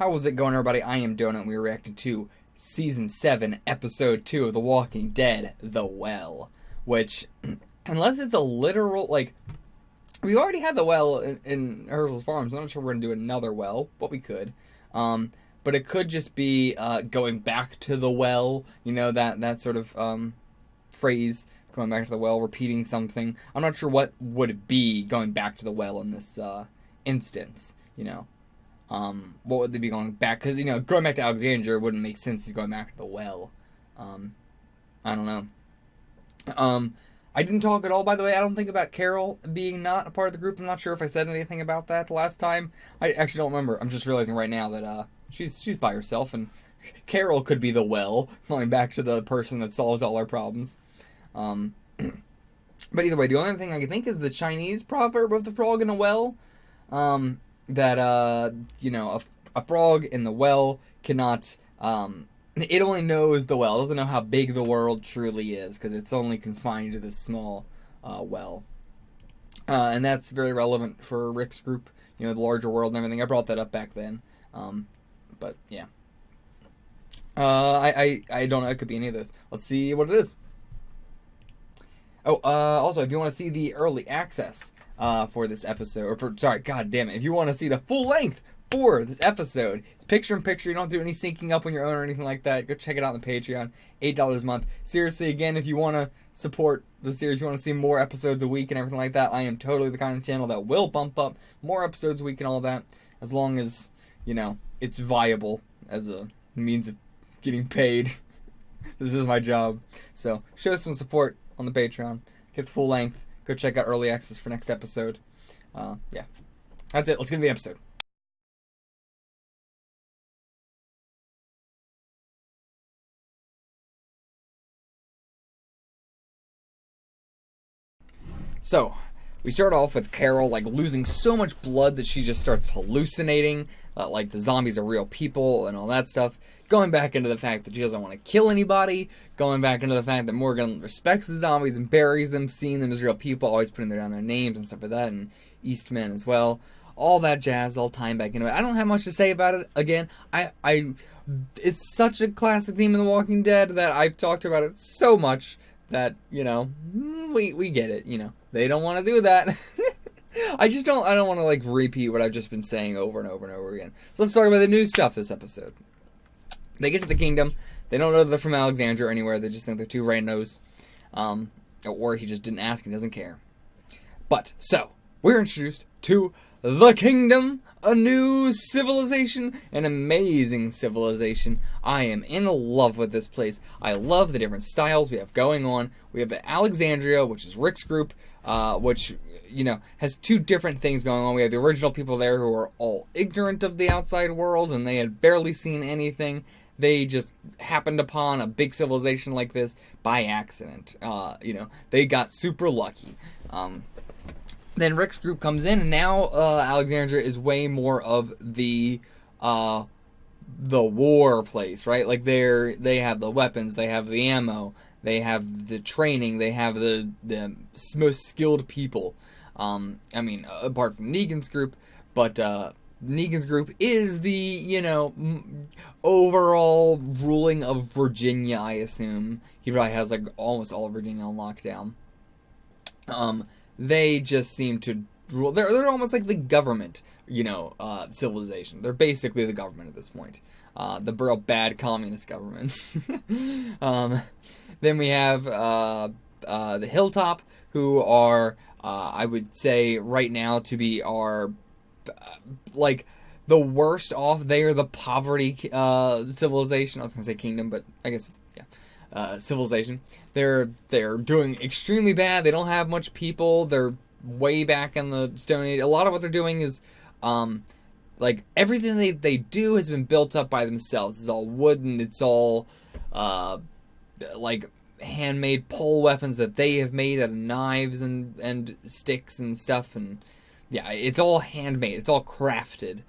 How was it going, everybody? I am Donut, and we reacted to Season 7, Episode 2 of The Walking Dead, The Well. Which, unless it's a literal, like, we already had the well in Hershel's Farms. I'm not sure we're going to do another well, but we could. But it could just be going back to the well, you know, that sort of phrase, going back to the well, repeating something. I'm not sure what would it be going back to the well in this instance, you know. What would they be going back? Because, you know, going back to Alexandria wouldn't make sense. He's going back to the well. I don't know. I didn't talk at all, by the way. I don't think about Carol being not a part of the group. I'm not sure if I said anything about that last time. I actually don't remember. I'm just realizing right now that she's by herself, and Carol could be the well, going back to the person that solves all our problems. But either way, the only thing I can think is the Chinese proverb of the frog in a well. That, you know, a frog in the well cannot, it only knows the well. It doesn't know how big the world truly is, because it's only confined to this small, well. And that's very relevant for Rick's group, you know, the larger world and everything. I brought that up back then. But, yeah. I don't know. It could be any of those. Let's see what it is. Oh, also, if you want to see the early access for this episode, god damn it, if you want to see the full length for this episode, it's picture-in-picture, you don't do any syncing up on your own or anything like that, go check it out on the Patreon, $8 a month. Seriously, again, if you want to support the series, you want to see more episodes a week and everything like that, I am totally the kind of channel that will bump up more episodes a week and all that, as long as, you know, it's viable as a means of getting paid. This is my job. So, show some support on the Patreon, get the full length, go check out early access for next episode. Yeah. That's it. Let's get into the episode. So, we start off with Carol, like, losing so much blood that she just starts hallucinating, like the zombies are real people and all that stuff. Going back into the fact that she doesn't want to kill anybody. Going back into the fact that Morgan respects the zombies and buries them, seeing them as real people, always putting down their names and stuff like that, and Eastman as well. All that jazz, all tying back into it. I don't have much to say about it. Again, it's such a classic theme in The Walking Dead that I've talked about it so much that, you know, we get it, you know. They don't want to do that. I don't want to, like, repeat what I've just been saying over and over and over again. So let's talk about the new stuff this episode. They get to the kingdom. They don't know they're from Alexandria or anywhere. They just think they're two randos. Or he just didn't ask and doesn't care. But, so, we're introduced to the kingdom. A new civilization. An amazing civilization. I am in love with this place. I love the different styles we have going on. We have Alexandria, which is Rick's group, which, you know, has two different things going on. We have the original people there who are all ignorant of the outside world, and they had barely seen anything. They just happened upon a big civilization like this by accident. You know, they got super lucky. Then Rick's group comes in, and now Alexandria is way more of the war place, right? Like they have the weapons, they have the ammo, they have the training, they have the most skilled people. I mean, apart from Negan's group, but Negan's group is the, you know, overall ruling of Virginia, I assume. He probably has, like, almost all of Virginia on lockdown. They just seem to rule. They're almost like the government, you know, civilization. They're basically the government at this point. The real bad communist government. Then we have the Hilltop, who are, I would say right now to be our, like, the worst off. They are the poverty civilization. I was going to say kingdom, but I guess, yeah. Civilization. They're doing extremely bad. They don't have much people. They're way back in the Stone Age. A lot of what they're doing is, like, everything they do has been built up by themselves. It's all wooden. It's all, like, handmade pole weapons that they have made out of knives and sticks and stuff. And, yeah, it's all handmade. It's all crafted.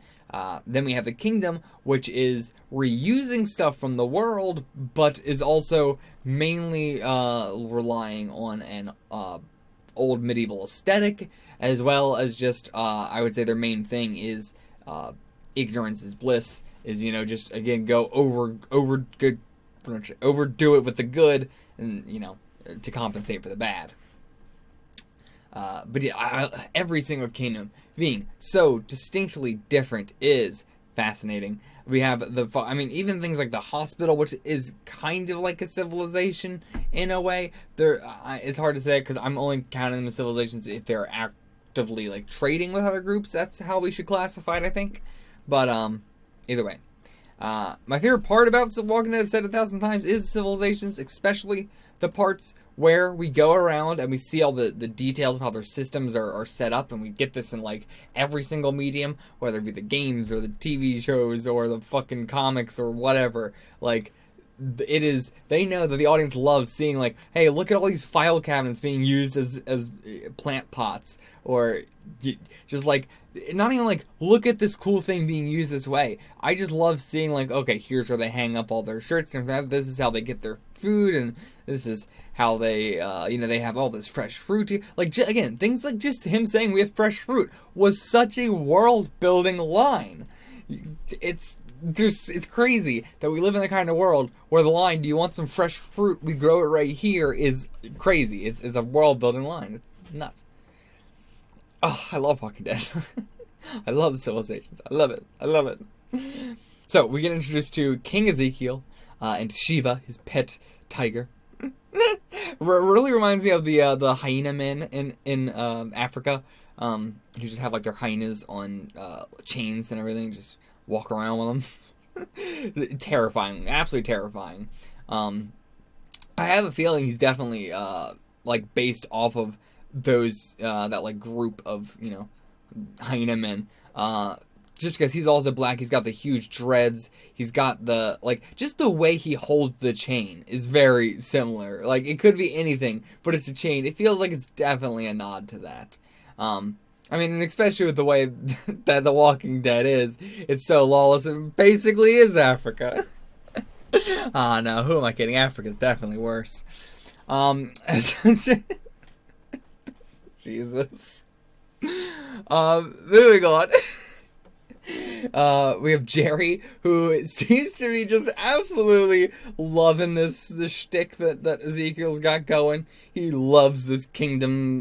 Then we have the kingdom, which is reusing stuff from the world, but is also mainly relying on an old medieval aesthetic, as well as just, I would say their main thing is ignorance is bliss is, just again go overdo it with the good, and to compensate for the bad. But yeah, every single kingdom being so distinctly different is fascinating. We have even things like the hospital, which is kind of like a civilization in a way. It's hard to say because I'm only counting them as civilizations if they're actively like trading with other groups. That's how we should classify it, I think. But either way, my favorite part about Walking Dead, I've said 1,000 times, is civilizations, especially the parts where we go around and we see all the details of how their systems are set up, and we get this in like every single medium, whether it be the games or the TV shows or the fucking comics or whatever. Like, they know that the audience loves seeing, like, hey, look at all these file cabinets being used as plant pots, or just like, not even like, look at this cool thing being used this way. I just love seeing, like, okay, here's where they hang up all their shirts, and this is how they get their food, and this is how they, they have all this fresh fruit here. Like, again, things like just him saying we have fresh fruit was such a world-building line. It's crazy that we live in the kind of world where the line, do you want some fresh fruit, we grow it right here, is crazy. It's a world-building line. It's nuts. Oh, I love Walking Dead. I love civilizations. I love it. So, we get introduced to King Ezekiel and Shiva, his pet tiger. Really reminds me of the hyena men in Africa, who just have like their hyenas on chains and everything, just walk around with them. Terrifying, absolutely terrifying. I have a feeling he's definitely like based off of those that like group of hyena men. Just because he's also black, he's got the huge dreads, he's got the, like, just the way he holds the chain is very similar. Like, it could be anything, but it's a chain. It feels like it's definitely a nod to that. And especially with the way that The Walking Dead is, it's so lawless, it basically is Africa. No, who am I kidding? Africa's definitely worse. Jesus. Moving on. We have Jerry, who seems to be just absolutely loving this shtick that Ezekiel's got going. He loves this kingdom,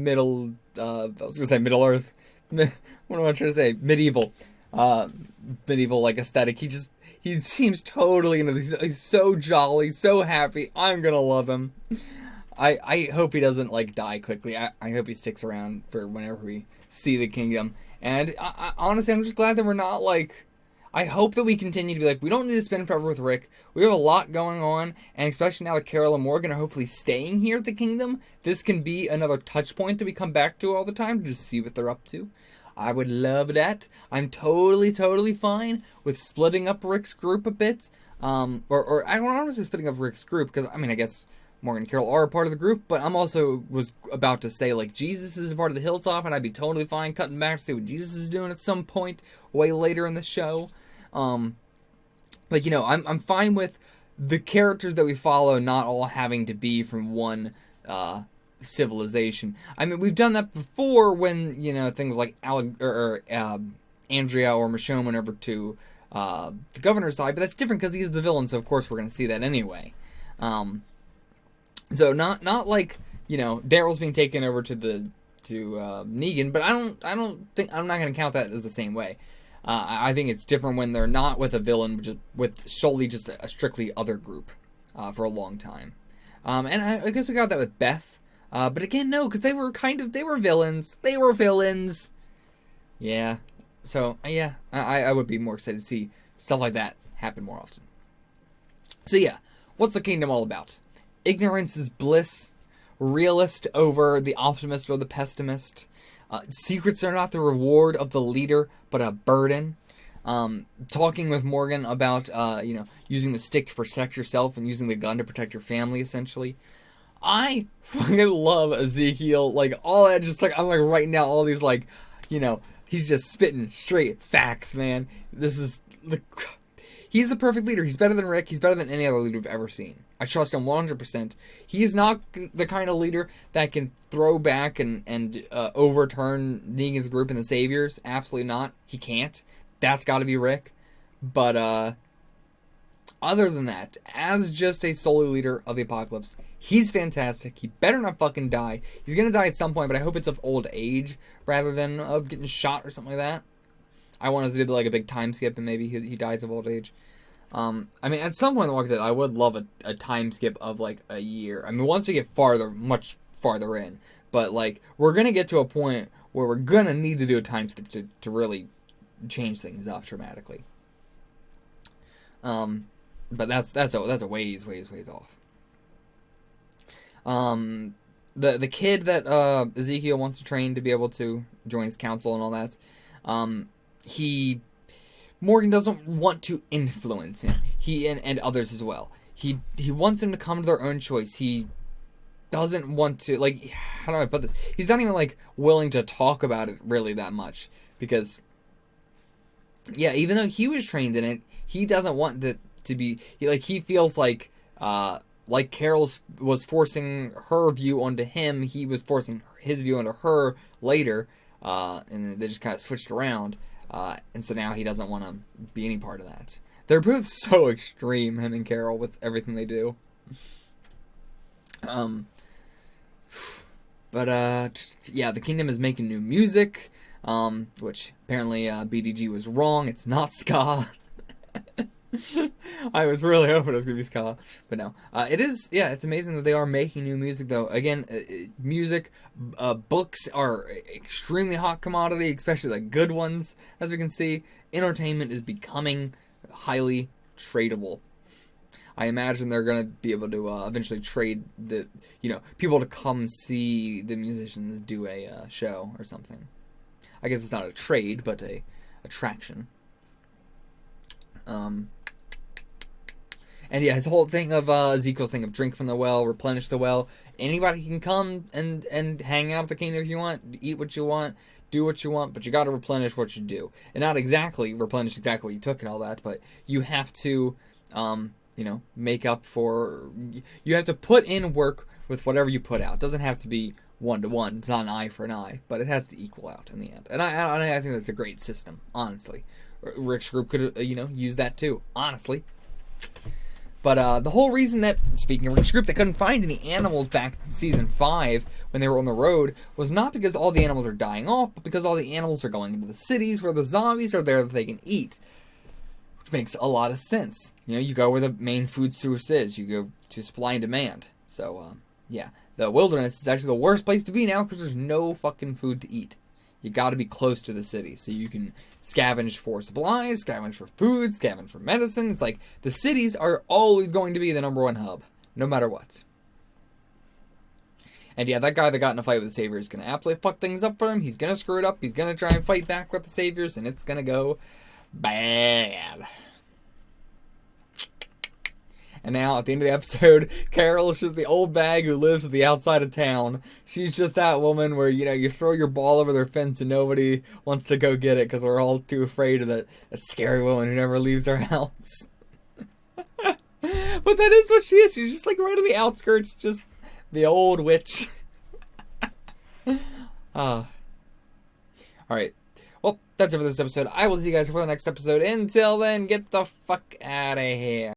Middle Earth. What am I trying to say? Medieval like aesthetic. He seems totally into this. He's so jolly, so happy. I'm gonna love him. I hope he doesn't like die quickly. I hope he sticks around for whenever we see the kingdom. And honestly, I'm just glad that we're not like... I hope that we continue to be like, we don't need to spend forever with Rick. We have a lot going on, and especially now that Carol and Morgan are hopefully staying here at the kingdom, this can be another touch point that we come back to all the time to just see what they're up to. I would love that. I'm totally fine with splitting up Rick's group a bit. Or I don't want to say splitting up Rick's group, because, I guess Morgan and Carol are a part of the group, but I'm also was about to say, like, Jesus is a part of the Hilltop, and I'd be totally fine cutting back to see what Jesus is doing at some point way later in the show. I'm fine with the characters that we follow not all having to be from one civilization. We've done that before when, things like Andrea or Michonne went over to the governor's side, but that's different because he's the villain, so of course we're going to see that anyway. So not like, Daryl's being taken over to Negan, but I don't think, I'm not going to count that as the same way. I think it's different when they're not with a villain, just with solely just a strictly other group for a long time. And I guess we got that with Beth. But again, no, because they were villains. They were villains. Yeah. So, yeah, I would be more excited to see stuff like that happen more often. So, yeah, what's the kingdom all about? Ignorance is bliss. Realist over the optimist or the pessimist. Secrets are not the reward of the leader, but a burden. Talking with Morgan about, using the stick to protect yourself and using the gun to protect your family, essentially. I fucking love Ezekiel. Like, all that, just like, I'm like writing down all these, like, he's just spitting straight facts, man. He's the perfect leader. He's better than Rick. He's better than any other leader we've ever seen. I trust him 100%. He's not the kind of leader that can throw back and overturn Negan's group and the Saviors. Absolutely not. He can't. that's got to be Rick. But other than that, as just a solo leader of the Apocalypse, he's fantastic. He better not fucking die. He's gonna die at some point, but I hope it's of old age rather than of getting shot or something like that. I want us to do like a big time skip and maybe he dies of old age. I mean, at some point in The Walking Dead, I would love a time skip of like a year. I mean, once we get much farther in, but like we're gonna get to a point where we're gonna need to do a time skip to really change things up dramatically. But that's a ways off. The kid that Ezekiel wants to train to be able to join his council and all that, Morgan doesn't want to influence him. He and others as well. He wants them to come to their own choice. He doesn't want to, like, how do I put this? He's not even like willing to talk about it really that much because, yeah, even though he was trained in it, he doesn't want to be. He feels like Carol was forcing her view onto him. He was forcing his view onto her later, and they just kind of switched around. And so now he doesn't want to be any part of that. They're both so extreme, him and Carol, with everything they do. Yeah, the Kingdom is making new music, which apparently BDG was wrong. It's not ska. I was really hoping it was going to be ska, but no. It is, yeah, it's amazing that they are making new music, though. Again, music, books are extremely hot commodity, especially the good ones, as we can see. Entertainment is becoming highly tradable. I imagine they're going to be able to eventually trade people to come see the musicians do a show or something. I guess it's not a trade, but a attraction. And yeah, his whole thing of Ezekiel's thing of drink from the well, replenish the well. Anybody can come and hang out at the Kingdom if you want, eat what you want, do what you want, but you got to replenish what you do, and not exactly replenish exactly what you took and all that, but you have to, make up for. You have to put in work with whatever you put out. It doesn't have to be 1-to-1. It's not an eye for an eye, but it has to equal out in the end. And I think that's a great system, honestly. Rick's group could use that too, honestly. But the whole reason that, speaking of Rick's group, they couldn't find any animals back in Season 5 when they were on the road was not because all the animals are dying off, but because all the animals are going into the cities where the zombies are there that they can eat. Which makes a lot of sense. You go where the main food source is. You go to supply and demand. So, yeah. The wilderness is actually the worst place to be now because there's no fucking food to eat. You gotta be close to the city so you can scavenge for supplies, scavenge for food, scavenge for medicine. It's like the cities are always going to be the #1 hub, no matter what. And yeah, that guy that got in a fight with the Saviors is gonna absolutely fuck things up for him. He's gonna screw it up. He's gonna try and fight back with the Saviors, and it's gonna go bad. And now, at the end of the episode, Carol is just the old bag who lives at the outside of town. She's just that woman where, you throw your ball over their fence and nobody wants to go get it because we're all too afraid of that scary woman who never leaves our house. But that is what she is. She's just like right on the outskirts, just the old witch. Alright. Well, that's it for this episode. I will see you guys for the next episode. Until then, get the fuck out of here.